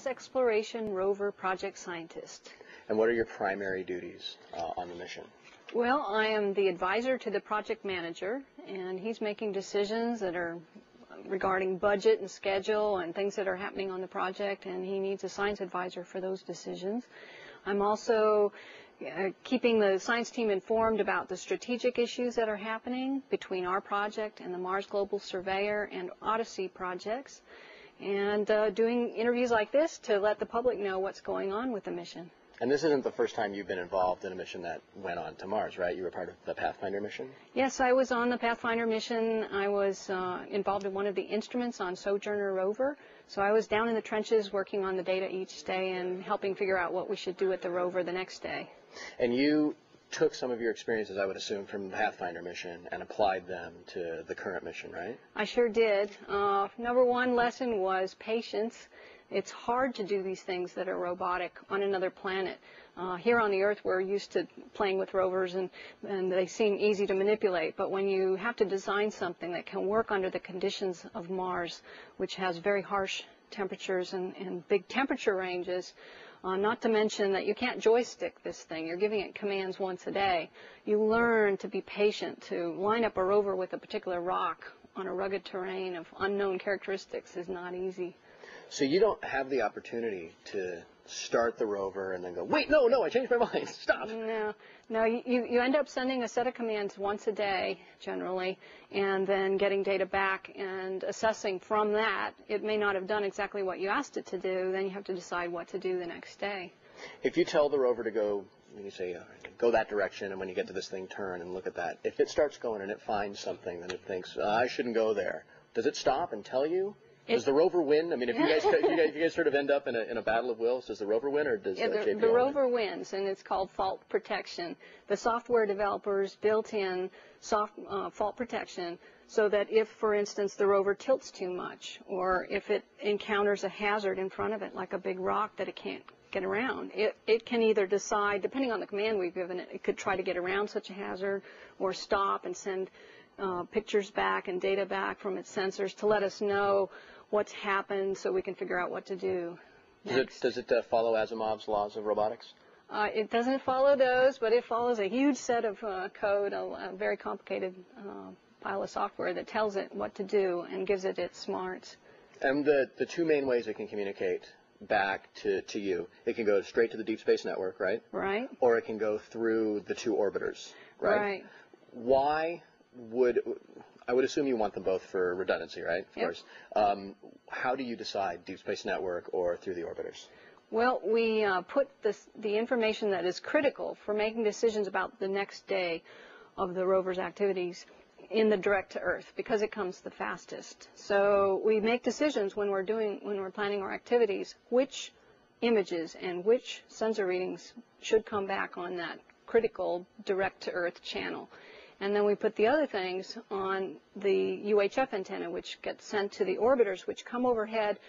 Exploration Rover project scientist. And what are your primary duties on the mission? Well, I am the advisor to the project manager, and he's making decisions that are regarding budget and schedule and things that are happening on the project, and he needs a science advisor for those decisions. I'm also keeping the science team informed about the strategic issues that are happening between our project and the Mars Global Surveyor and Odyssey projects, and doing interviews like this to let the public know what's going on with the mission. And this isn't the first time you've been involved in a mission that went on to Mars, right? You were part of the Pathfinder mission? Yes, I was on the Pathfinder mission. I was involved in one of the instruments on Sojourner Rover. So I was down in the trenches working on the data each day and helping figure out what we should do with the rover the next day. And you took some of your experiences, I would assume, from the Pathfinder mission and applied them to the current mission, right? I sure did. Number one lesson was patience. It's hard to do these things that are robotic on another planet. Here on the Earth, we're used to playing with rovers, and they seem easy to manipulate. But when you have to design something that can work under the conditions of Mars, which has very harsh temperatures and big temperature ranges, not to mention that you can't joystick this thing. You're giving it commands once a day. You learn to be patient. To line up a rover with a particular rock on a rugged terrain of unknown characteristics is not easy. So you don't have the opportunity to start the rover and then go, wait, no, I changed my mind, stop. No, you end up sending a set of commands once a day, generally, and then getting data back and assessing from that. It may not have done exactly what you asked it to do, then you have to decide what to do the next day. If you tell the rover to go, when you say, go that direction, and when you get to this thing, turn and look at that. If it starts going and it finds something that it thinks, I shouldn't go there, does it stop and tell you? Does the rover win? I mean, if you guys sort of end up in a battle of wills, does the rover win, or does JPL the rover wins, and it's called fault protection. The software developers built in fault protection so that if, for instance, the rover tilts too much, or if it encounters a hazard in front of it, like a big rock that it can't get around, it can either decide, depending on the command we've given it, it could try to get around such a hazard, or stop and send pictures back and data back from its sensors to let us know what's happened so we can figure out what to do next. Does it follow Asimov's laws of robotics? It doesn't follow those, but it follows a huge set of code, a very complicated pile of software that tells it what to do and gives it its smarts. And the two main ways it can communicate back to you, it can go straight to the Deep Space Network, right? Right. Or it can go through the two orbiters, right? Right. Why I would assume you want them both for redundancy, right? Of course. How do you decide Deep Space Network or through the orbiters? Well, we put the information that is critical for making decisions about the next day of the rover's activities in the direct to Earth because it comes the fastest. So we make decisions when we're planning our activities, which images and which sensor readings should come back on that critical direct to Earth channel. And then we put the other things on the UHF antenna, which gets sent to the orbiters, which come overhead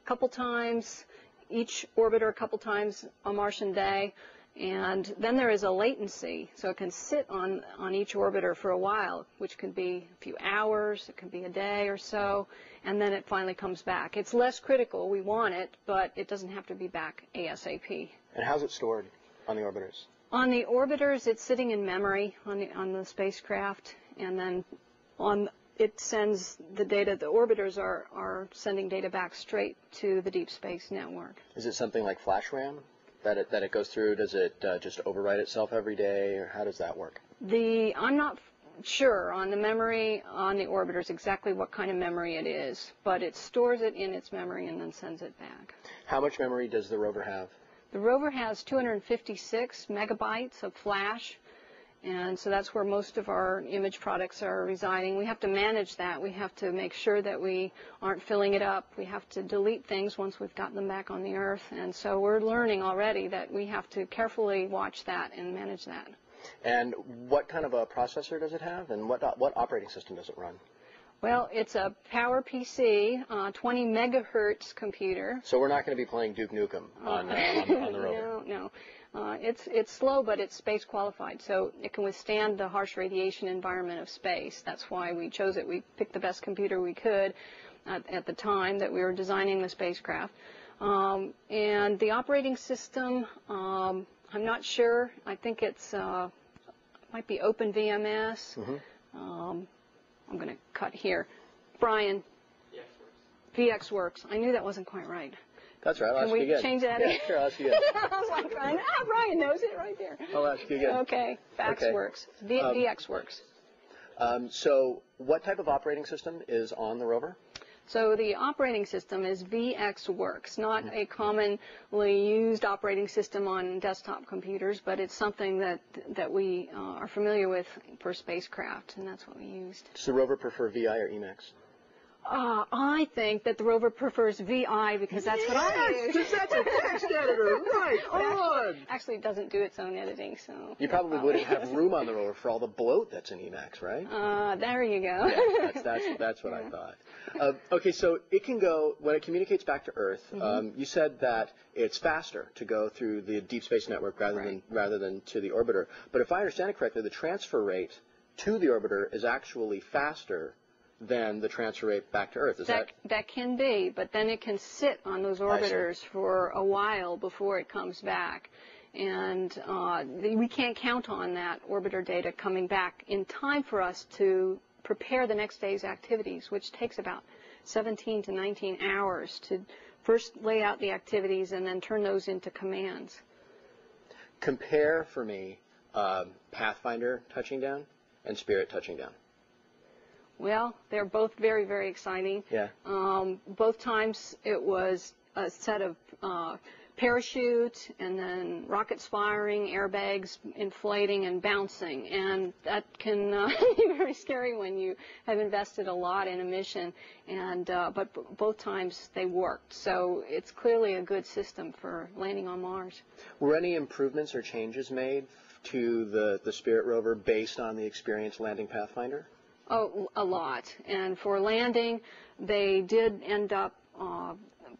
a couple times, each orbiter a couple times a Martian day. And then there is a latency, so it can sit on each orbiter for a while, which could be a few hours, it could be a day or so, and then it finally comes back. It's less critical, we want it, but it doesn't have to be back ASAP. And how's it stored on the orbiters? On the orbiters, it's sitting in memory on the spacecraft, and then it sends the data. The orbiters are sending data back straight to the Deep Space Network. Is it something like flash RAM that it goes through? Does it just overwrite itself every day, or how does that work? I'm not sure on the memory on the orbiters exactly what kind of memory it is, but it stores it in its memory and then sends it back. How much memory does the rover have? The rover has 256 megabytes of flash, and so that's where most of our image products are residing. We have to manage that. We have to make sure that we aren't filling it up. We have to delete things once we've gotten them back on the Earth, and so we're learning already that we have to carefully watch that and manage that. And what kind of a processor does it have, and what operating system does it run? Well, it's a PowerPC, 20 megahertz computer. So we're not going to be playing Duke Nukem on the rover. No. It's slow, but it's space qualified, so it can withstand the harsh radiation environment of space. That's why we chose it. We picked the best computer we could at the time that we were designing the spacecraft. And the operating system, I'm not sure. I think it's might be OpenVMS. I'm going to cut here. Brian. VxWorks. I knew that wasn't quite right. That's right. I'll Can ask you again. we change that? Yeah, sure. I'll ask you again. I was like, Brian knows it right there. I'll ask you again. Okay. VxWorks. VxWorks. So what type of operating system is on the rover? So the operating system is VxWorks, not a commonly used operating system on desktop computers, but it's something that we are familiar with for spacecraft, and that's what we used. Does the rover prefer VI or Emacs? I think that the rover prefers VI because that's what I use. That's a text editor, right on! Actually, it doesn't do its own editing, so... You probably wouldn't have room on the rover for all the bloat that's in Emacs, right? There you go. Yeah, that's what I thought. Okay, so it can go, when it communicates back to Earth, you said that it's faster to go through the deep space network rather than to the orbiter. But if I understand it correctly, the transfer rate to the orbiter is actually faster than the transfer rate back to Earth. That can be, but then it can sit on those orbiters for a while before it comes back. And we can't count on that orbiter data coming back in time for us to prepare the next day's activities, which takes about 17 to 19 hours to first lay out the activities and then turn those into commands. Compare for me Pathfinder touching down and Spirit touching down. Well, they're both very, very exciting. Yeah. Both times it was a set of parachute and then rockets firing, airbags inflating and bouncing, and that can be very scary when you have invested a lot in a mission. And but both times they worked, so it's clearly a good system for landing on Mars. Were any improvements or changes made to the Spirit rover based on the experience landing Pathfinder? Oh, a lot. And for landing, they did end up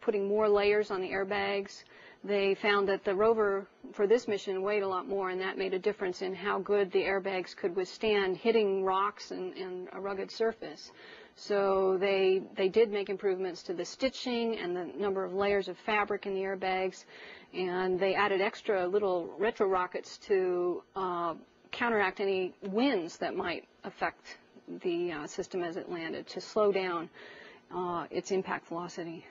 putting more layers on the airbags. They found that the rover for this mission weighed a lot more, and that made a difference in how good the airbags could withstand hitting rocks and a rugged surface. So they did make improvements to the stitching and the number of layers of fabric in the airbags, and they added extra little retro rockets to counteract any winds that might affect the system as it landed, to slow down its impact velocity.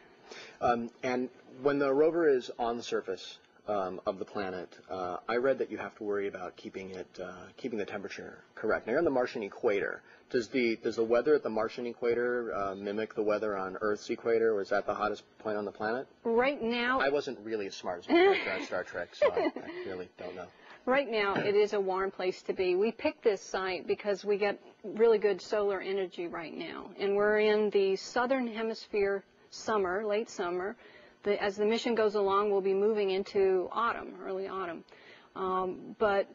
And when the rover is on the surface of the planet, I read that you have to worry about keeping the temperature correct. Now you're on the Martian equator. Does the weather at the Martian equator mimic the weather on Earth's equator, or is that the hottest point on the planet? Right now, I wasn't really as smart as my character on Star Trek, so I really don't know. Right now, it is a warm place to be. We picked this site because we get really good solar energy right now, and we're in the southern hemisphere summer, late summer. As the mission goes along, we'll be moving into autumn, early autumn. But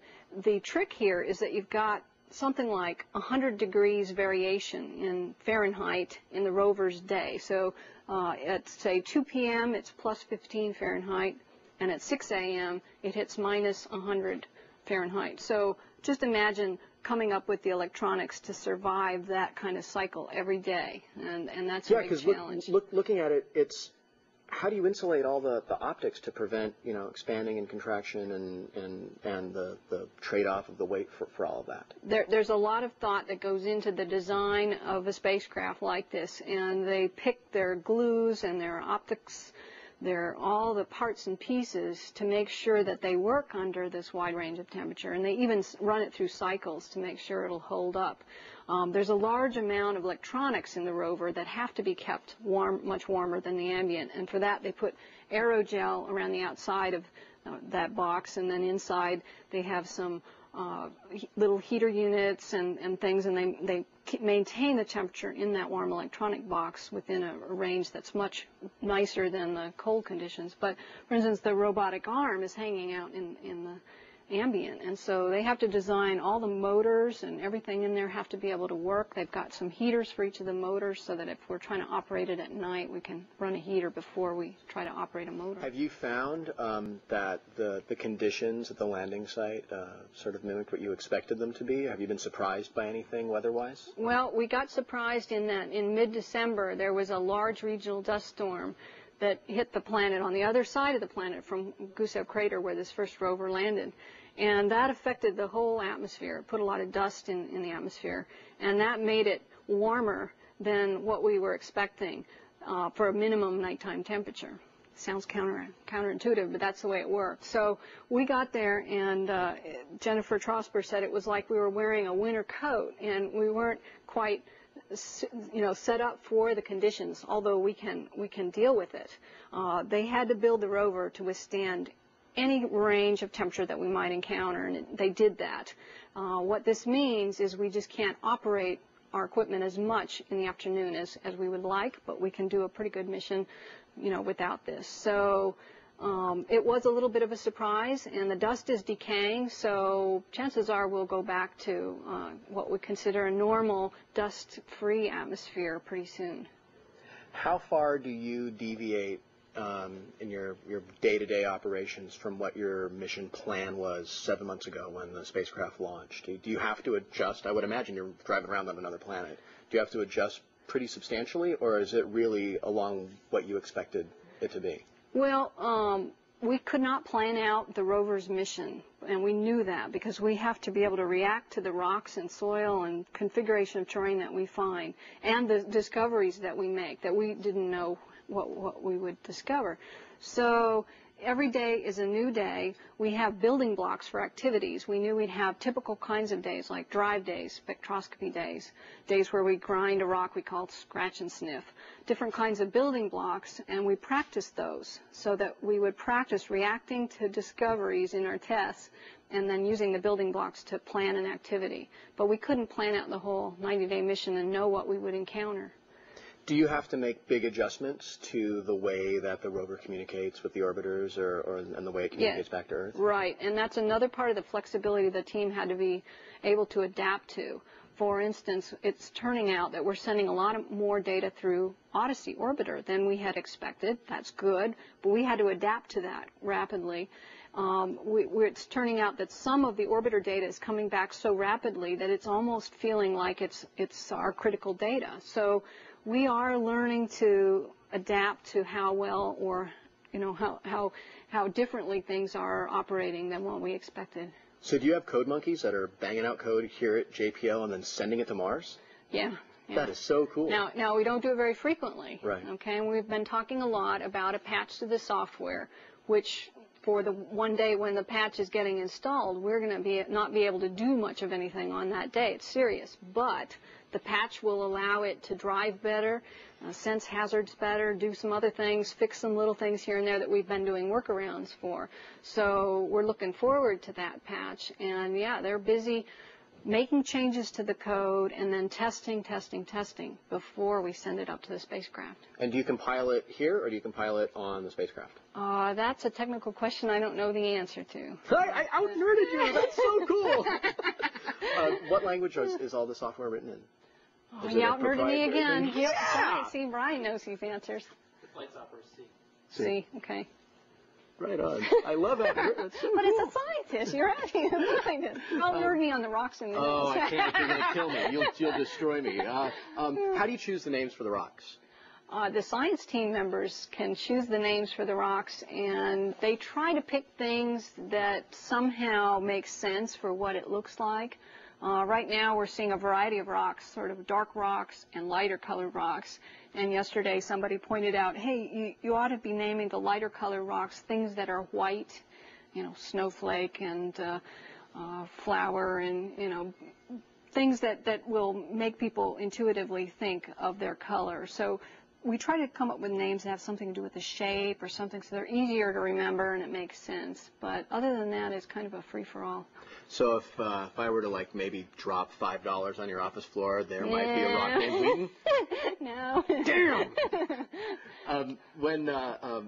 the trick here is that you've got something like 100 degrees variation in Fahrenheit in the rover's day. So at, say, 2 p.m., it's plus 15 Fahrenheit. And at 6 a.m., it hits minus 100 Fahrenheit. So just imagine coming up with the electronics to survive that kind of cycle every day, and that's a big challenge. Yeah, because looking at it, it's how do you insulate all the optics to prevent expanding and contraction and the trade-off of the weight for all of that? There's a lot of thought that goes into the design of a spacecraft like this, and they pick their glues and their optics. They're all the parts and pieces to make sure that they work under this wide range of temperature, and they even run it through cycles to make sure it'll hold up. There's a large amount of electronics in the rover that have to be kept warm, much warmer than the ambient, and for that they put aerogel around the outside of that box, and then inside they have some little heater units and things, and they maintain the temperature in that warm electronic box within a range that's much nicer than the cold conditions. But, for instance, the robotic arm is hanging out in the ambient, and so they have to design all the motors, and everything in there have to be able to work. They've got some heaters for each of the motors so that if we're trying to operate it at night, we can run a heater before we try to operate a motor. Have you found that the conditions at the landing site sort of mimicked what you expected them to be? Have you been surprised by anything weather-wise? Well, we got surprised in that in mid-December there was a large regional dust storm that hit the planet on the other side of the planet from Gusev Crater, where this first rover landed. And that affected the whole atmosphere. It put a lot of dust in the atmosphere. And that made it warmer than what we were expecting for a minimum nighttime temperature. Sounds counterintuitive, but that's the way it worked. So we got there, and Jennifer Trosper said it was like we were wearing a winter coat, and we weren't quite, set up for the conditions. Although we can deal with it. They had to build the rover to withstand any range of temperature that we might encounter, and they did that. What this means is we just can't operate our equipment as much in the afternoon as we would like, but we can do a pretty good mission without this. So it was a little bit of a surprise, and the dust is decaying, so chances are we'll go back to what we consider a normal dust-free atmosphere pretty soon. How far do you deviate in your day-to-day operations from what your mission plan was 7 months ago when the spacecraft launched? Do you have to adjust? I would imagine you're driving around on another planet. Do you have to adjust pretty substantially, or is it really along what you expected it to be? Well, we could not plan out the rover's mission, and we knew that because we have to be able to react to the rocks and soil and configuration of terrain that we find and the discoveries that we make that we didn't know what we would discover. So every day is a new day. We have building blocks for activities. We knew we'd have typical kinds of days like drive days, spectroscopy days, days where we grind a rock we call scratch and sniff, different kinds of building blocks, and we practiced those so that we would practice reacting to discoveries in our tests and then using the building blocks to plan an activity. But we couldn't plan out the whole 90-day mission and know what we would encounter. Do you have to make big adjustments to the way that the rover communicates with the orbiters and the way it communicates back to Earth? Right, and that's another part of the flexibility the team had to be able to adapt to. For instance, it's turning out that we're sending a lot more data through Odyssey orbiter than we had expected. That's good, but we had to adapt to that rapidly. It's turning out that some of the orbiter data is coming back so rapidly that it's almost feeling like it's our critical data. So we are learning to adapt to how well or how differently things are operating than what we expected. So do you have code monkeys that are banging out code here at JPL and then sending it to Mars? Yeah. That is so cool. Now we don't do it very frequently. Right. Okay, and we've been talking a lot about a patch to the software, which for the one day when the patch is getting installed, we're going to not be able to do much of anything on that day. It's serious, but the patch will allow it to drive better, sense hazards better, do some other things, fix some little things here and there that we've been doing workarounds for. So we're looking forward to that patch. And, yeah, they're busy making changes to the code and then testing before we send it up to the spacecraft. And do you compile it here or do you compile it on the spacecraft? That's a technical question I don't know the answer to. I out-nerded you. That's so cool. What language is all the software written in? You out-nerded me again. Yeah. See, Brian knows these answers. The flight software is C. C, okay. Right on. I love it. That's so but cool. it's a scientist. You're asking a scientist. Nerd me on the rocks in a minute. Oh, I can't. You're going to kill me. You'll destroy me. How do you choose the names for the rocks? The science team members can choose the names for the rocks, and they try to pick things that somehow make sense for what it looks like. Right now we're seeing a variety of rocks, sort of dark rocks and lighter colored rocks. And yesterday somebody pointed out, hey, you ought to be naming the lighter colored rocks things that are white, snowflake and flower and, things that will make people intuitively think of their color. So we try to come up with names that have something to do with the shape or something so they're easier to remember and it makes sense. But other than that, it's kind of a free-for-all. So if I were to maybe drop $5 on your office floor, there might be a rock named Wheaton? No. Damn. When the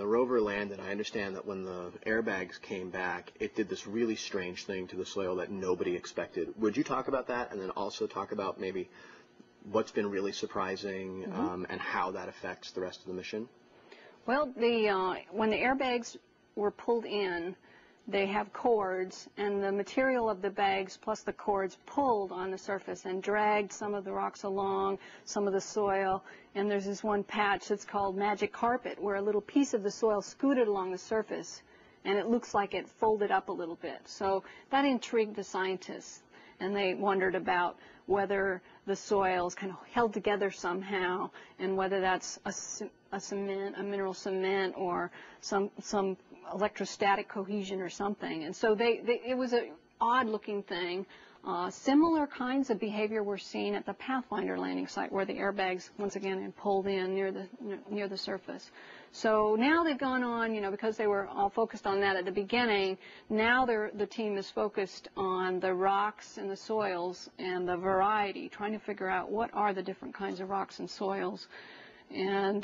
rover landed, I understand that when the airbags came back, it did this really strange thing to the soil that nobody expected. Would you talk about that and then also talk about maybe what's been really surprising and how that affects the rest of the mission? Well, when the airbags were pulled in, they have cords, and the material of the bags plus the cords pulled on the surface and dragged some of the rocks along, some of the soil. And there's this one patch that's called magic carpet, where a little piece of the soil scooted along the surface, and it looks like it folded up a little bit. So that intrigued the scientists, and they wondered about whether the soil is kind of held together somehow, and whether that's a cement, a mineral cement, or some electrostatic cohesion or something. And so it was an odd-looking thing. Similar kinds of behavior were seen at the Pathfinder landing site, where the airbags once again had pulled in near the surface. So now they've gone on, because they were all focused on that at the beginning. Now the team is focused on the rocks and the soils and the variety, trying to figure out what are the different kinds of rocks and soils. And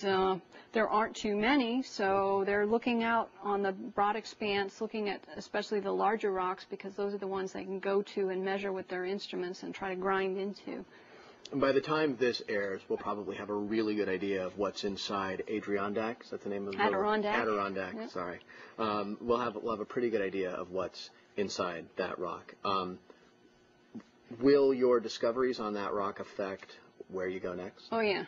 there aren't too many, so they're looking out on the broad expanse, looking at especially the larger rocks, because those are the ones they can go to and measure with their instruments and try to grind into. And by the time this airs, we'll probably have a really good idea of what's inside Adirondack. Is that the name of the Adirondack? Adirondack, yep. Sorry. We'll have a pretty good idea of what's inside that rock. Will your discoveries on that rock affect where you go next? Oh, yeah.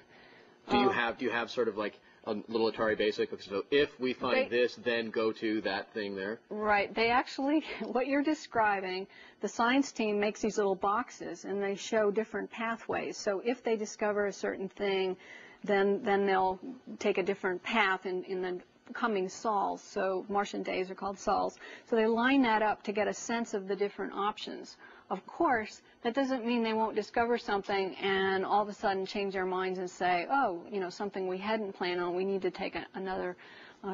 Do you have sort of like a little Atari Basic? So if we find this, then go to that thing there? Right. They actually, what you're describing, the science team makes these little boxes, and they show different pathways. So if they discover a certain thing, then they'll take a different path in the coming sols. So Martian days are called sols. So they line that up to get a sense of the different options. Of course, that doesn't mean they won't discover something and all of a sudden change their minds and say, oh, something we hadn't planned on, we need to take another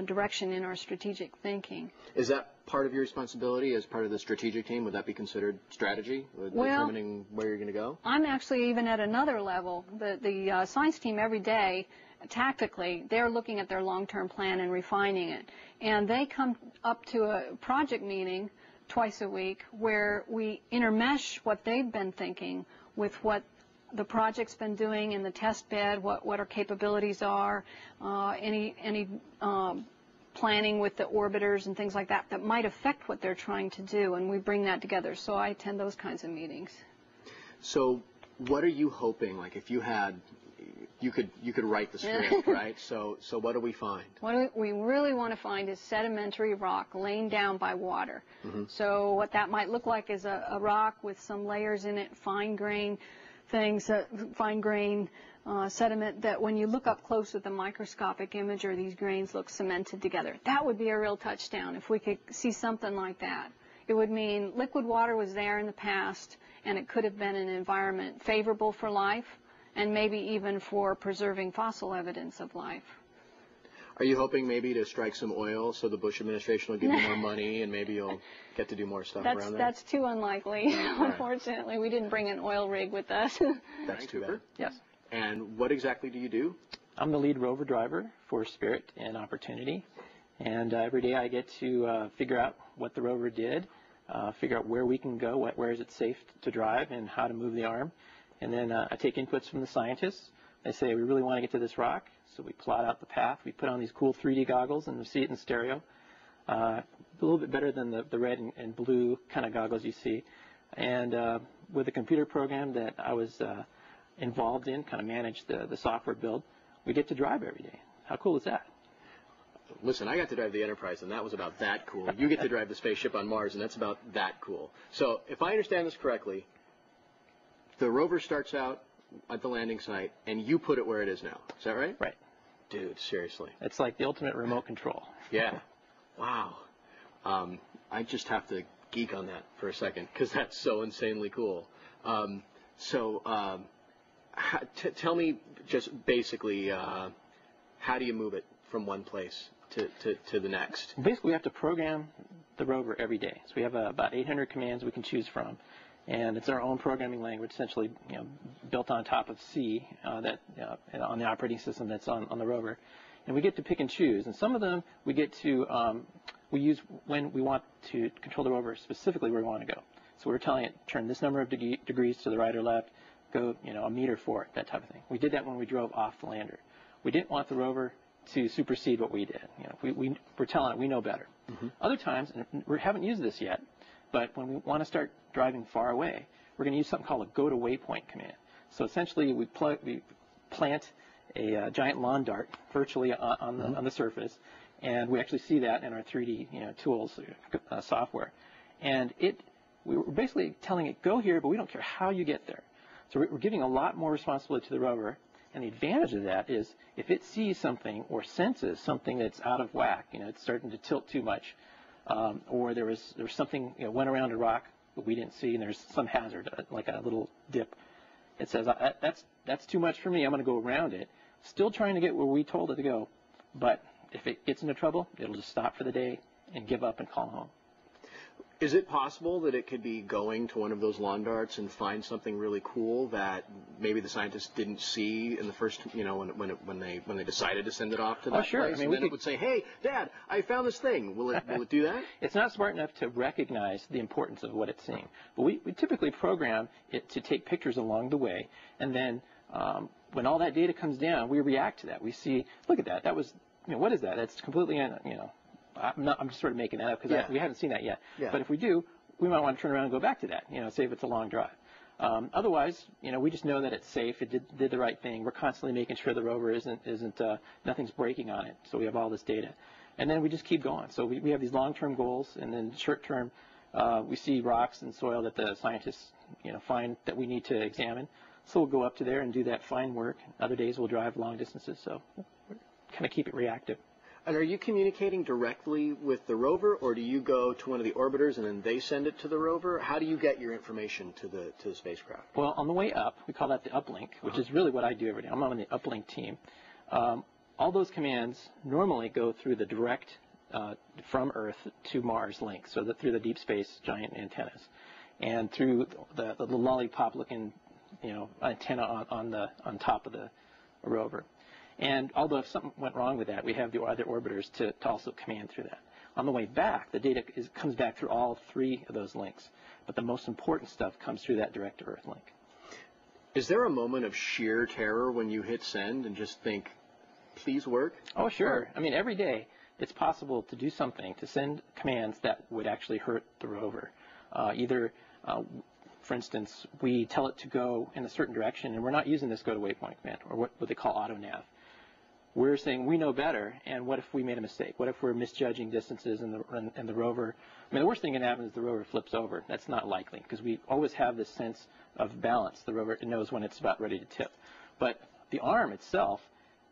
direction in our strategic thinking. Is that part of your responsibility as part of the strategic team? Would that be considered strategy, determining where you're going to go? I'm actually even at another level. The science team every day, tactically, they're looking at their long-term plan and refining it. And they come up to a project meeting twice a week where we intermesh what they've been thinking with what the project's been doing in the test bed, what our capabilities are, any planning with the orbiters and things like that might affect what they're trying to do, and we bring that together. So I attend those kinds of meetings. So what are you hoping, like if you had, you could write the script, right? So what do we find? What we really want to find is sedimentary rock laying down by water. Mm-hmm. So what that might look like is a rock with some layers in it, fine grain things, sediment that when you look up close with a microscopic imager, these grains look cemented together. That would be a real touchdown if we could see something like that. It would mean liquid water was there in the past, and it could have been an environment favorable for life, and maybe even for preserving fossil evidence of life. Are you hoping maybe to strike some oil so the Bush administration will give you more money and maybe you'll get to do more stuff around there? That's too unlikely. Unfortunately, we didn't bring an oil rig with us. That's too bad. Yes. And what exactly do you do? I'm the lead rover driver for Spirit and Opportunity. And every day I get to figure out what the rover did, figure out where we can go, where is it safe to drive, and how to move the arm. And then I take inputs from the scientists. They say, we really want to get to this rock, so we plot out the path. We put on these cool 3D goggles, and we see it in stereo. A little bit better than the red and blue kind of goggles you see. And with a computer program that I was involved in, kind of managed the software build, we get to drive every day. How cool is that? Listen, I got to drive the Enterprise, and that was about that cool. You get to drive the spaceship on Mars, and that's about that cool. So if I understand this correctly, the rover starts out at the landing site, and you put it where it is now. Is that right? Right. Dude, seriously. It's like the ultimate remote control. Yeah. Wow. I just have to geek on that for a second, because that's so insanely cool. Tell me just basically, how do you move it from one place to the next? Basically, we have to program the rover every day. So we have about 800 commands we can choose from. And it's our own programming language, essentially, built on top of C on the operating system that's on the rover. And we get to pick and choose. And some of them we get to we use when we want to control the rover specifically where we want to go. So we're telling it, turn this number of degrees to the right or left, go a meter forward, that type of thing. We did that when we drove off the lander. We didn't want the rover to supersede what we did. We're telling it we know better. Other times, and we haven't used this yet, but when we want to start driving far away, we're going to use something called a go to waypoint command. So essentially, we plant a giant lawn dart virtually on the surface, and we actually see that in our 3D tools software. And we're basically telling it, go here, but we don't care how you get there. So we're giving a lot more responsibility to the rover. And the advantage of that is if it sees something or senses something that's out of whack, it's starting to tilt too much, or there was something went around a rock that we didn't see, and there's some hazard like a little dip. It says that's too much for me. I'm going to go around it, still trying to get where we told it to go. But if it gets into trouble, it'll just stop for the day and give up and call home. Is it possible that it could be going to one of those lawn darts and find something really cool that maybe the scientists didn't see in the first, when they decided to send it off to that sure. place? And then it would say, "Hey, Dad, I found this thing." Will it do that? It's not smart enough to recognize the importance of what it's seeing. But we typically program it to take pictures along the way, and then when all that data comes down, we react to that. We see, look at that. That was, what is that? That's completely, I'm just sort of making that up because we haven't seen that yet. Yeah. But if we do, we might want to turn around and go back to that, say if it's a long drive. Otherwise, we just know that it's safe. It did the right thing. We're constantly making sure the rover nothing's breaking on it. So we have all this data. And then we just keep going. So we have these long-term goals, and then short-term, we see rocks and soil that the scientists, find that we need to examine. So we'll go up to there and do that fine work. Other days we'll drive long distances. So we'll kind of keep it reactive. And are you communicating directly with the rover, or do you go to one of the orbiters and then they send it to the rover? How do you get your information to the spacecraft? Well, on the way up, we call that the uplink, which is really what I do every day. I'm on the uplink team. All those commands normally go through the direct from Earth to Mars link, so through the deep space giant antennas, and through the lollipop-looking antenna on top of the rover. And although if something went wrong with that, we have the other orbiters to also command through that. On the way back, the data comes back through all three of those links. But the most important stuff comes through that direct-to-Earth link. Is there a moment of sheer terror when you hit send and just think, please work? Oh, sure. I mean, every day it's possible to do something, to send commands that would actually hurt the rover. For instance, we tell it to go in a certain direction, and we're not using this go-to-waypoint command, or what they call auto-nav. We're saying we know better, and what if we made a mistake? What if we're misjudging distances and the rover? I mean, the worst thing that happens is the rover flips over. That's not likely, because we always have this sense of balance. The rover knows when it's about ready to tip. But the arm itself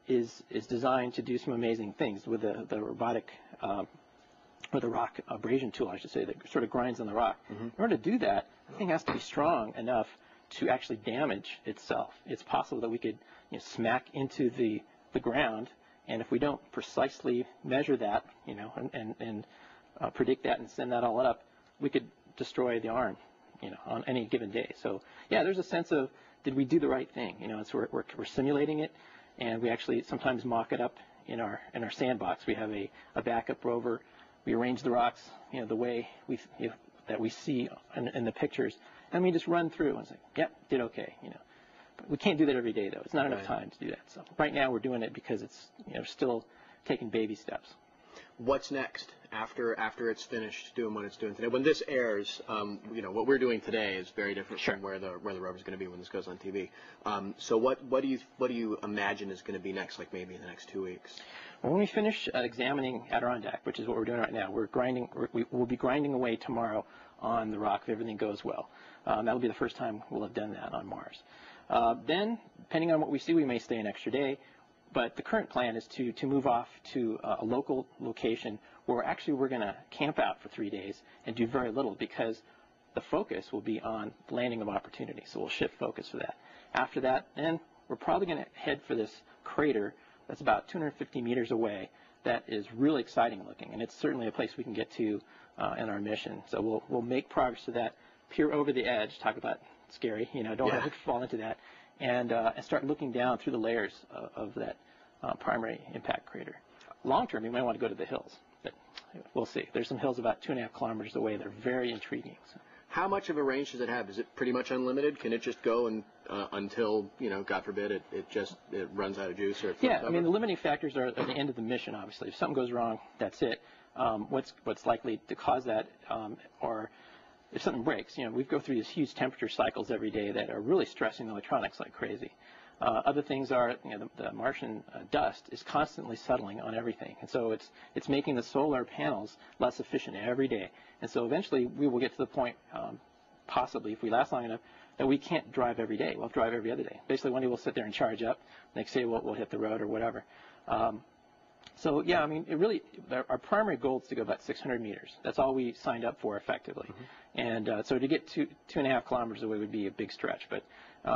is designed to do some amazing things with the robotic, or the rock abrasion tool, I should say, that sort of grinds on the rock. In order to do that, the thing has to be strong enough to actually damage itself. It's possible that we could smack into the ground, and if we don't precisely measure that, and predict that and send that all up, we could destroy the arm, on any given day. So yeah, there's a sense of, did we do the right thing? So we're simulating it, and we actually sometimes mock it up in our sandbox. We have a backup rover. We arrange the rocks, the way that we see in the pictures, and we just run through and say, yep, did okay, But we can't do that every day, though. It's not enough time to do that. So right now we're doing it because it's still taking baby steps. What's next after it's finished doing what it's doing today? When this airs, what we're doing today is very different from where the rover's going to be when this goes on TV. So what do you imagine is going to be next, like maybe in the next 2 weeks? Well, when we finish examining Adirondack, which is what we're doing right now, we'll be grinding away tomorrow on the rock if everything goes well. That'll be the first time we'll have done that on Mars. Then, depending on what we see, we may stay an extra day. But the current plan is to move off to a local location where we're going to camp out for 3 days and do very little, because the focus will be on landing of opportunity. So we'll shift focus for that. After that, then we're probably going to head for this crater that's about 250 meters away that is really exciting looking. And it's certainly a place we can get to in our mission. So we'll make progress to that, peer over the edge, talk about scary, don't have to fall into that, and start looking down through the layers of that primary impact crater. Long term, you might want to go to the hills, but we'll see. There's some hills about 2.5 kilometers away that are very intriguing. So. How much of a range does it have? Is it pretty much unlimited? Can it just go and until, God forbid, it runs out of juice? Or yeah, I mean, the limiting factors are at the end of the mission, obviously. If something goes wrong, that's it. What's likely to cause that, or if something breaks, we go through these huge temperature cycles every day that are really stressing the electronics like crazy. Other things are, the Martian dust is constantly settling on everything, and so it's making the solar panels less efficient every day. And so eventually we will get to the point, possibly if we last long enough, that we can't drive every day. We'll have to drive every other day. Basically, one day we'll sit there and charge up. Next day we'll hit the road or whatever. So yeah, I mean, our primary goal is to go about 600 meters. That's all we signed up for effectively. And so to get 2.5 kilometers away would be a big stretch. But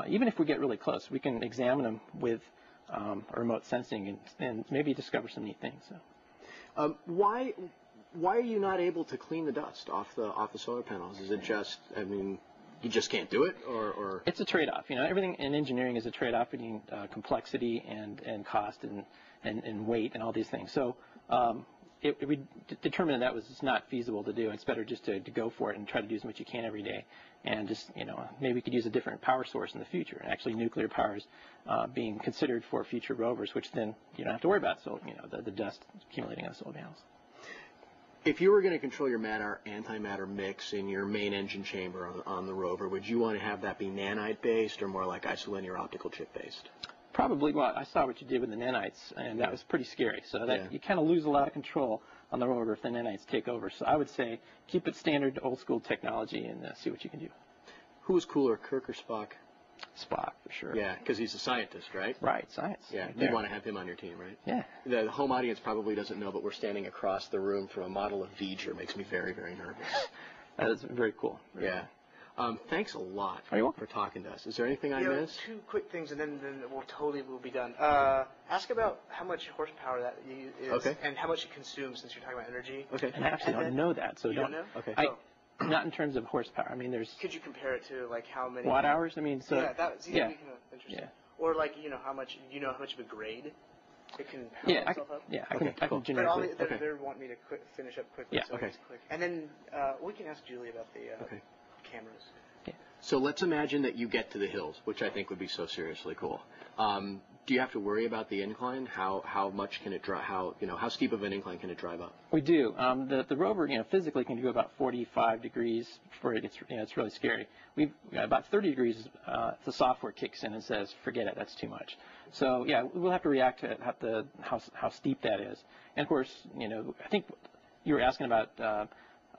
even if we get really close, we can examine them with remote sensing and maybe discover some neat things. So. Why are you not able to clean the dust off the solar panels? Is it just, I mean, you just can't do it, or? It's a trade-off. Everything in engineering is a trade-off between complexity and cost and weight and all these things. So we determined that was just not feasible to do. It's better just to go for it and try to do as much you can every day. And just, maybe we could use a different power source in the future. And actually, nuclear power is being considered for future rovers, which then you don't have to worry about the dust accumulating on the solar panels. If you were going to control your matter-antimatter mix in your main engine chamber on the rover, would you want to have that be nanite-based or more like isolinear optical chip-based? Probably. Well, I saw what you did with the nanites, and that was pretty scary. So that you kind of lose a lot of control on the rover if the nanites take over. So I would say keep it standard, old-school technology, and see what you can do. Who was cooler, Kirk or Spock? Spock, for sure. Yeah, because he's a scientist, right? Right, science. Yeah, right you'd want to have him on your team, right? Yeah. The home audience probably doesn't know, but we're standing across the room from a model of V'ger. Makes me very, very nervous. That is very cool. Yeah. Thanks a lot for talking to us. Is there anything I missed? Two quick things, and then we'll be done. Ask about how much horsepower that is, and how much it consumes, since you're talking about energy. Okay. And I actually don't know that, so don't know. Okay. Not in terms of horsepower. I mean, there's. Could you compare it to like how many watt hours? I mean, so. Yeah, that'd be kind of interesting. Yeah. Or like how much of a grade it can power itself up? Yeah, I can generate. But they want me to finish up quickly. Yeah. So quick. And then we can ask Julie about the cameras. Yeah. So let's imagine that you get to the hills, which I think would be so seriously cool. Do you have to worry about the incline? How much can it drive? How steep of an incline can it drive up? We do. The rover, physically can do about 45 degrees before it gets. It's really scary. We've about 30 degrees. The software kicks in and says, "Forget it. That's too much." So yeah, we'll have to react to how steep that is. And of course, I think you were asking about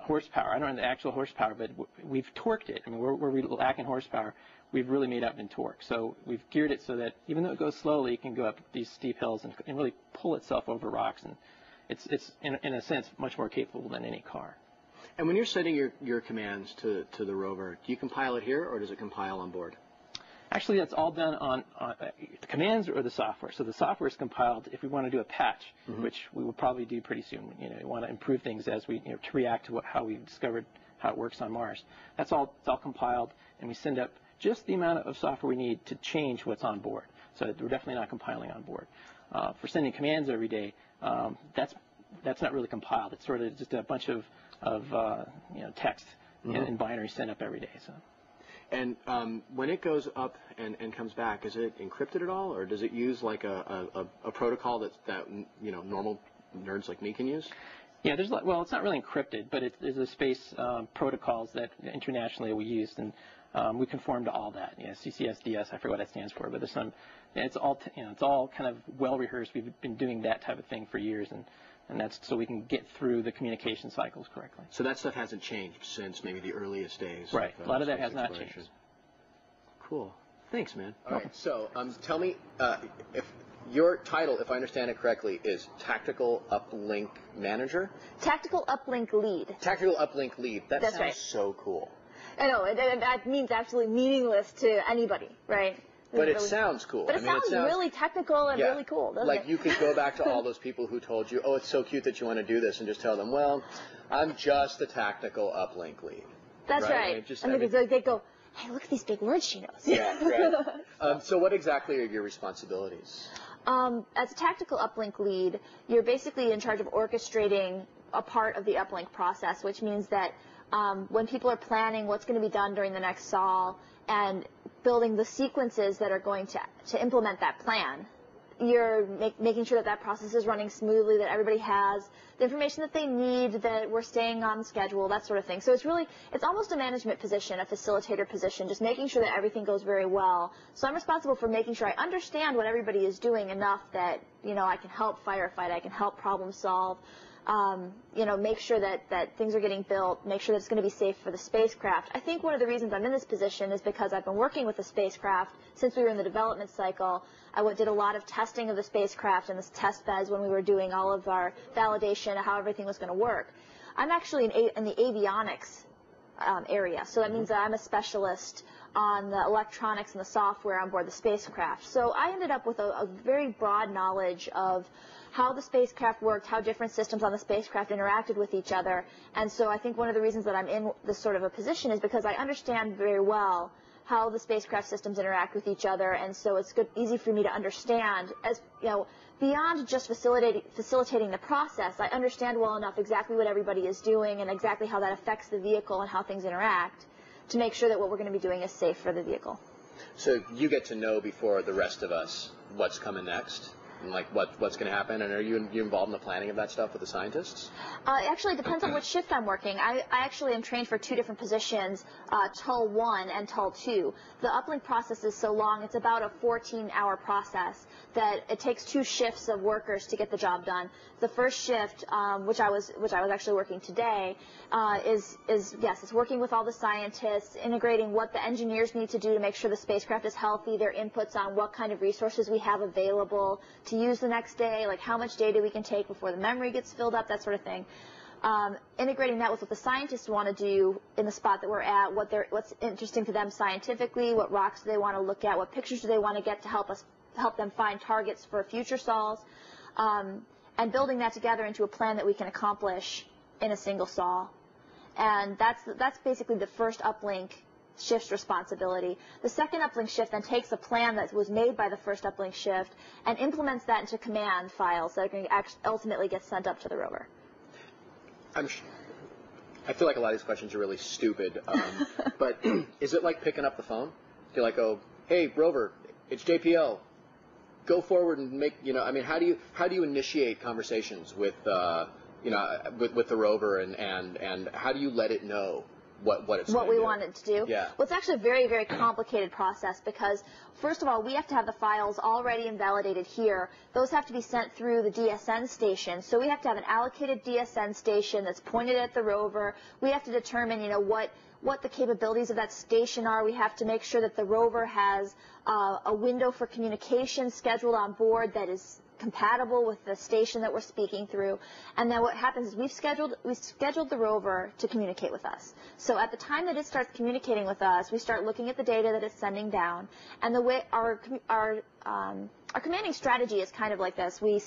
horsepower. I don't know the actual horsepower, but we've torqued it. I mean, where we lack in horsepower, we've really made up in torque. So we've geared it so that even though it goes slowly, it can go up these steep hills and really pull itself over rocks. And it's in a sense much more capable than any car. And when you're setting your commands to the rover, do you compile it here or does it compile on board? Actually, that's all done on the commands or the software. So the software is compiled if we want to do a patch, which we will probably do pretty soon. We want to improve things as we to react to how we discovered how it works on Mars. It's all compiled, and we send up just the amount of software we need to change what's on board. So we're definitely not compiling on board. For sending commands every day, that's not really compiled. It's sort of just a bunch of text in binary sent up every day. So. And when it goes up and comes back, is it encrypted at all, or does it use like a protocol that normal nerds like me can use? Yeah, it's not really encrypted, but there's a space protocols that internationally we used, and we conform to all that. CCSDS, I forget what that stands for, but there's some. It's all kind of well rehearsed. We've been doing that type of thing for years, and that's so we can get through the communication cycles correctly. So that stuff hasn't changed since maybe the earliest days. Right. A lot of that has not changed. Cool. Thanks, man. All right. So tell me if your title, if I understand it correctly, is Tactical Uplink Manager? Tactical Uplink Lead. Tactical Uplink Lead. That's sounds right. So cool. I know. That means absolutely meaningless to anybody, right? But it sounds cool. But it sounds really technical and really cool, doesn't it? Like you could go back to all those people who told you, oh, it's so cute that you want to do this, and just tell them, well, I'm just a tactical uplink lead. That's right. And they go, hey, look at these big words she knows. Yeah, right. So what exactly are your responsibilities? As a tactical uplink lead, you're basically in charge of orchestrating a part of the uplink process, which means that when people are planning what's going to be done during the next sol and building the sequences that are going to implement that plan, you're making sure that that process is running smoothly, that everybody has the information that they need, that we're staying on schedule, that sort of thing. So it's almost a management position, a facilitator position, just making sure that everything goes very well. So I'm responsible for making sure I understand what everybody is doing enough that, I can help firefight, I can help problem solve, make sure that things are getting built, make sure that it's going to be safe for the spacecraft. I think one of the reasons I'm in this position is because I've been working with the spacecraft since we were in the development cycle. I did a lot of testing of the spacecraft in this test beds when we were doing all of our validation of how everything was going to work. I'm actually in the avionics area, so that means that I'm a specialist on the electronics and the software on board the spacecraft. So I ended up with a very broad knowledge of how the spacecraft worked, how different systems on the spacecraft interacted with each other. And so I think one of the reasons that I'm in this sort of a position is because I understand very well how the spacecraft systems interact with each other, and so it's easy for me to understand, as beyond just facilitating the process. I understand well enough exactly what everybody is doing and exactly how that affects the vehicle and how things interact to make sure that what we're going to be doing is safe for the vehicle. So you get to know before the rest of us what's coming next? And like what's going to happen, and are you involved in the planning of that stuff with the scientists? Actually, it depends on which shift I'm working. I actually am trained for two different positions, TUL 1 and TUL 2. The uplink process is so long, it's about a 14-hour process that it takes 2 shifts of workers to get the job done. The first shift, which I was actually working today, is it's working with all the scientists, integrating what the engineers need to do to make sure the spacecraft is healthy, their inputs on what kind of resources we have available to use the next day, like how much data we can take before the memory gets filled up, that sort of thing. Integrating that with what the scientists want to do in the spot that we're at, what's interesting to them scientifically, what rocks do they want to look at, what pictures do they want to get to help them find targets for future sols, and building that together into a plan that we can accomplish in a single sol. And that's basically the first uplink shift's responsibility. The second uplink shift then takes a plan that was made by the first uplink shift and implements that into command files that are going to ultimately get sent up to the rover. I feel like a lot of these questions are really stupid, but is it like picking up the phone? You're like, oh, hey, Rover, it's JPL. Go forward and make, how do you initiate conversations with the rover and how do you let it know what we want it to do? Yeah. Well, it's actually a very, very complicated process because, first of all, we have to have the files already invalidated here. Those have to be sent through the DSN station. So we have to have an allocated DSN station that's pointed at the rover. We have to determine, what the capabilities of that station are. We have to make sure that the rover has a window for communication scheduled on board that is compatible with the station that we're speaking through. And then what happens is we've scheduled the rover to communicate with us. So at the time that it starts communicating with us, we start looking at the data that it's sending down. And the way our commanding strategy is kind of like this. We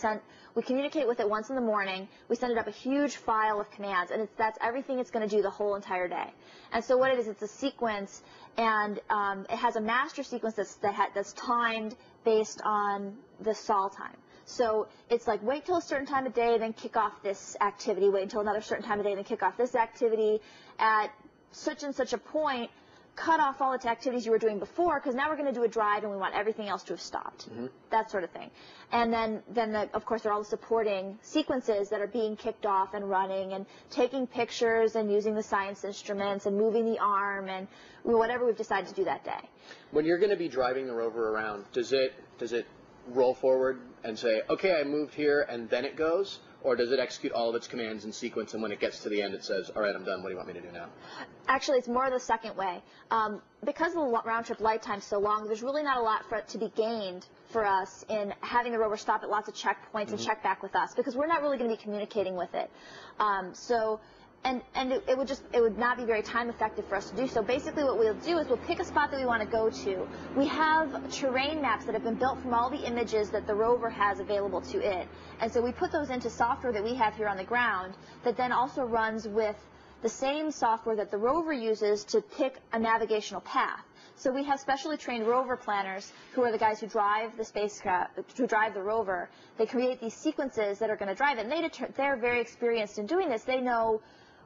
communicate with it once in the morning. We send it up a huge file of commands, and that's everything it's going to do the whole entire day. And so what it is, it's a sequence, and it has a master sequence that's timed based on the sol time. So it's like wait till a certain time of day, then kick off this activity. Wait until another certain time of day, then kick off this activity. At such and such a point, cut off all its activities you were doing before, because now we're going to do a drive and we want everything else to have stopped. Mm-hmm. That sort of thing. And then of course, there are all the supporting sequences that are being kicked off and running and taking pictures and using the science instruments and moving the arm and whatever we've decided to do that day. When you're going to be driving the rover around, does it roll forward and say, okay, I moved here, and then it goes? Or does it execute all of its commands in sequence, and when it gets to the end, it says, all right, I'm done. What do you want me to do now? Actually, it's more the second way. Because the round-trip lifetime is so long, there's really not a lot to be gained for us in having the rover stop at lots of checkpoints and check back with us, because we're not really going to be communicating with it. It would not be very time effective for us to do so. Basically what we'll do is we'll pick a spot that we want to go to. We have terrain maps that have been built from all the images that the rover has available to it. And so we put those into software that we have here on the ground that then also runs with the same software that the rover uses to pick a navigational path. So we have specially trained rover planners who are the guys who drive the spacecraft, who drive the rover. They create these sequences that are going to drive it. And they're very experienced in doing this. They know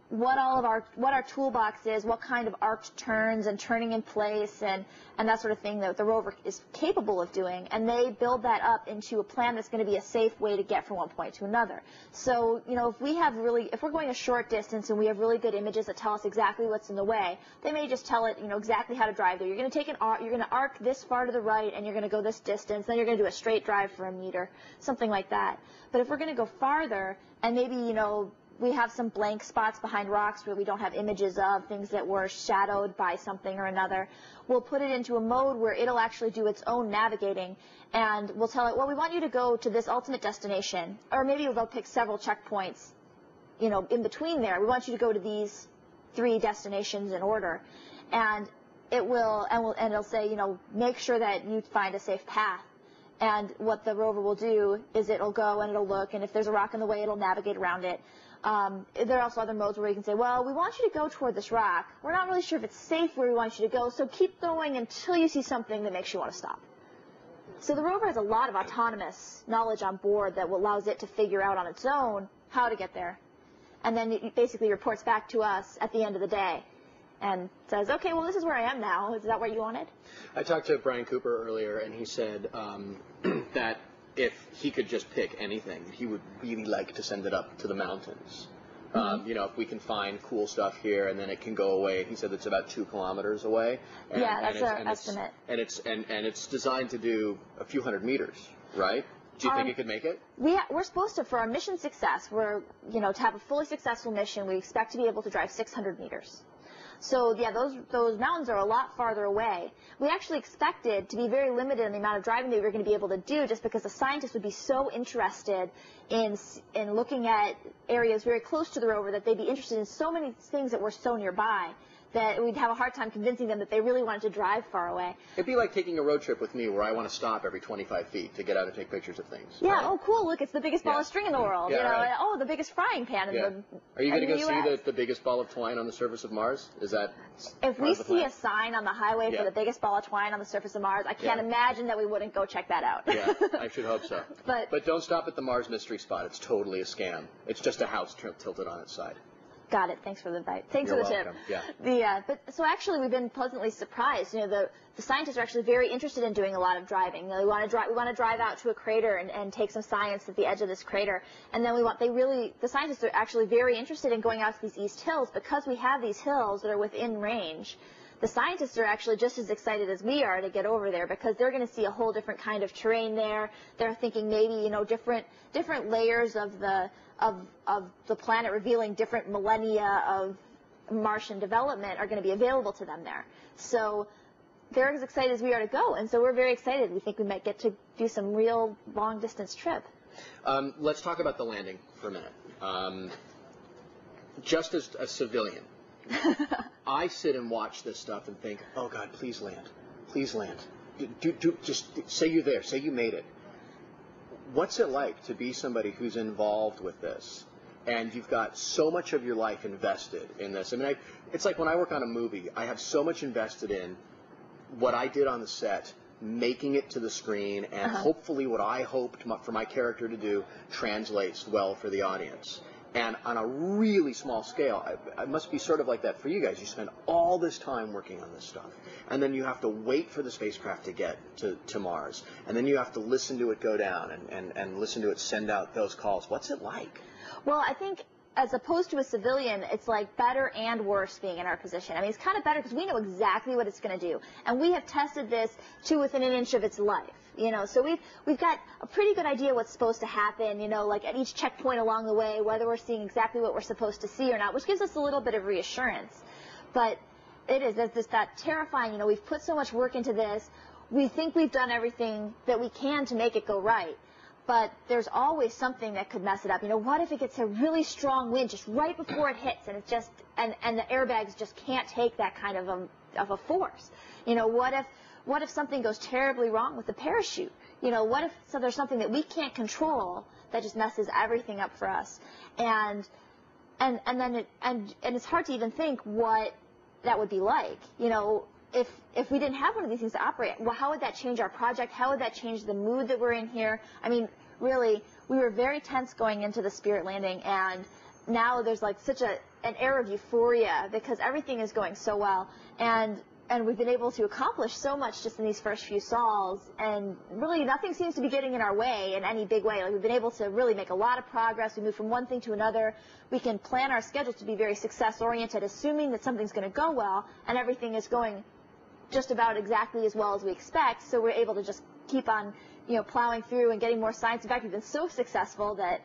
what our toolbox is, what kind of arced turns and turning in place and that sort of thing that the rover is capable of doing, and they build that up into a plan that's going to be a safe way to get from one point to another. So, if we're going a short distance and we have really good images that tell us exactly what's in the way, they may just tell it, exactly how to drive there. You're going to arc this far to the right and you're going to go this distance, then you're going to do a straight drive for a meter, something like that. But if we're going to go farther and maybe, we have some blank spots behind rocks where we don't have images of, things that were shadowed by something or another, we'll put it into a mode where it'll actually do its own navigating, and we'll tell it, well, we want you to go to this ultimate destination, or maybe they'll pick several checkpoints, in between there. We want you to go to these 3 destinations in order, and it'll say, make sure that you find a safe path. And what the rover will do is it'll go and it'll look, and if there's a rock in the way, it'll navigate around it. There are also other modes where you can say, well, we want you to go toward this rock. We're not really sure if it's safe where we want you to go, so keep going until you see something that makes you want to stop. So the rover has a lot of autonomous knowledge on board that allows it to figure out on its own how to get there. And then it basically reports back to us at the end of the day and says, okay, well, this is where I am now. Is that what you wanted? I talked to Brian Cooper earlier, and he said that if he could just pick anything, he would really like to send it up to the mountains. If we can find cool stuff here and then it can go away. He said it's about 2 kilometers away. And, that's our estimate. And it's designed to do a few hundred meters, right? Do you think it could make it? We're supposed to, for our mission success, to have a fully successful mission, we expect to be able to drive 600 meters. So, yeah, those mountains are a lot farther away. We actually expected to be very limited in the amount of driving that we were going to be able to do, just because the scientists would be so interested in looking at areas very close to the rover that they'd be interested in so many things that were so nearby that we'd have a hard time convincing them that they really wanted to drive far away. It'd be like taking a road trip with me where I want to stop every 25 feet to get out and take pictures of things. Yeah, right? Oh, cool, look, it's the biggest ball of string in the world. Right. Oh, the biggest frying pan in the Are you going to go US. see the biggest ball of twine on the surface of Mars? Is that If we see a sign on the highway for the biggest ball of twine on the surface of Mars, I can't imagine that we wouldn't go check that out. Yeah, I should hope so. But don't stop at the Mars mystery spot. It's totally a scam. It's just a house tilted on its side. Got it. Thanks for the invite. Thanks You're for the welcome. tip. Yeah. But so actually, we've been pleasantly surprised. The scientists are actually very interested in doing a lot of driving. We want to drive out to a crater and take some science at the edge of this crater. And then the scientists are actually very interested in going out to these east hills because we have these hills that are within range. The scientists are actually just as excited as we are to get over there because they're going to see a whole different kind of terrain there. They're thinking maybe different layers of the planet revealing different millennia of Martian development are going to be available to them there. So they're as excited as we are to go, and so we're very excited. We think we might get to do some real long-distance trip. Let's talk about the landing for a minute. Just as a civilian, I sit and watch this stuff and think, oh, God, please land. Please land. Just say you're there. Say you made it. What's it like to be somebody who's involved with this and you've got so much of your life invested in this? I mean, it's like when I work on a movie, I have so much invested in what I did on the set, making it to the screen, and hopefully what I hoped for my character to do translates well for the audience. And on a really small scale, it must be sort of like that for you guys. You spend all this time working on this stuff, and then you have to wait for the spacecraft to get to Mars, and then you have to listen to it go down and listen to it send out those calls. What's it like? Well, I think as opposed to a civilian, it's like better and worse being in our position. I mean, it's kind of better because we know exactly what it's going to do, and we have tested this to within an inch of its life. So we've got a pretty good idea what's supposed to happen, like at each checkpoint along the way, whether we're seeing exactly what we're supposed to see or not, which gives us a little bit of reassurance. But there's that terrifying, we've put so much work into this, we think we've done everything that we can to make it go right, but there's always something that could mess it up. What if it gets a really strong wind just right before it hits and it's just, and the airbags just can't take that kind of a force? What if something goes terribly wrong with the parachute? What if there's something that we can't control that just messes everything up for us? And then it's hard to even think what that would be like. If we didn't have one of these things to operate, well, how would that change our project? How would that change the mood that we're in here? I mean, really, we were very tense going into the Spirit landing, and now there's like such an air of euphoria because everything is going so well, and we've been able to accomplish so much just in these first few sols, and really nothing seems to be getting in our way in any big way. Like, we've been able to really make a lot of progress. We move from one thing to another. We can plan our schedule to be very success-oriented, assuming that something's going to go well, and everything is going just about exactly as well as we expect, so we're able to just keep on, plowing through and getting more science. In fact, we've been so successful that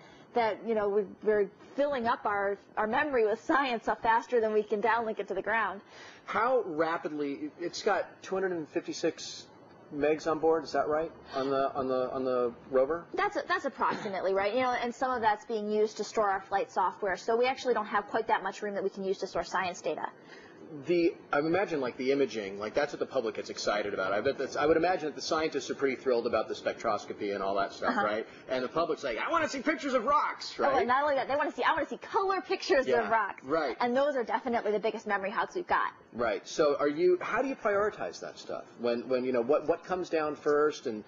we're filling up our memory with science faster than we can downlink it to the ground. How rapidly? It's got 256 megs on board. Is that right? On the rover? That's approximately right. And some of that's being used to store our flight software. So we actually don't have quite that much room that we can use to store science data. I imagine like the imaging, like that's what the public gets excited about. I would imagine that the scientists are pretty thrilled about the spectroscopy and all that stuff, right? And the public's like, I want to see pictures of rocks, right? Oh, and not only that, I want to see color pictures of rocks. Right. And those are definitely the biggest memory hogs we've got. Right. So how do you prioritize that stuff? When what comes down first and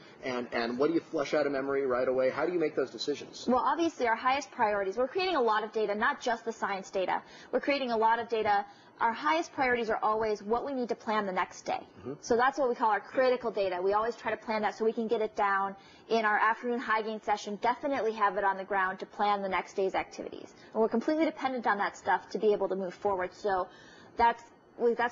what do you flush out of memory right away? How do you make those decisions? Well, obviously our highest priorities, we're creating a lot of data, not just the science data. We're creating a lot of data. Our highest priorities are always what we need to plan the next day. Mm-hmm. So that's what we call our critical data. We always try to plan that so we can get it down in our afternoon high gain session, definitely have it on the ground to plan the next day's activities. And we're completely dependent on that stuff to be able to move forward. So that's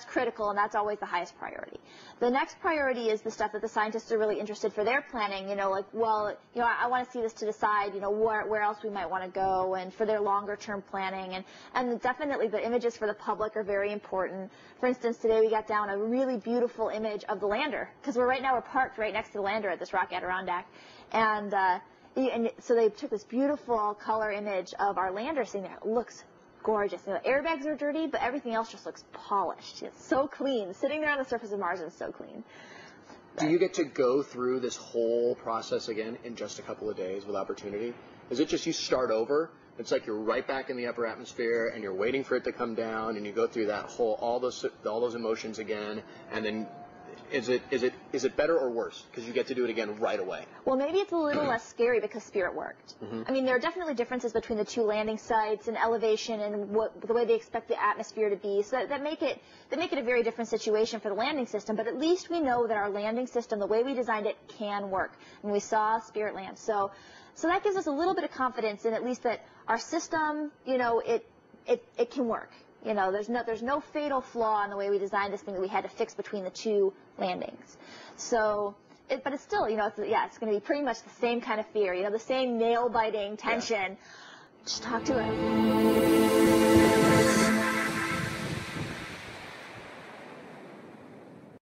critical, and that's always the highest priority. The next priority is the stuff that the scientists are really interested for their planning, I want to see this to decide, where else we might want to go, and for their longer term planning. And definitely the images for the public are very important. For instance, today we got down a really beautiful image of the lander, because we're parked right next to the lander at this Rock Adirondack. And so they took this beautiful color image of our lander sitting there. It looks gorgeous. The airbags are dirty, but everything else just looks polished. It's so clean. Sitting there on the surface of Mars is so clean. Do you get to go through this whole process again in just a couple of days with Opportunity? Is it just you start over? It's like you're right back in the upper atmosphere and you're waiting for it to come down, and you go through that all those emotions again, and then is it better or worse because you get to do it again right away? Well, maybe it's a little less scary because Spirit worked. Mm-hmm. I mean, there are definitely differences between the two landing sites and elevation and the way they expect the atmosphere to be. So that make it a very different situation for the landing system. But at least we know that our landing system, the way we designed it, can work. And we saw Spirit land. So that gives us a little bit of confidence in at least that our system, it can work. There's no fatal flaw in the way we designed this thing that we had to fix between the two landings. So, but it's still, it's going to be pretty much the same kind of fear, the same nail-biting tension. Yeah. Just talk to it.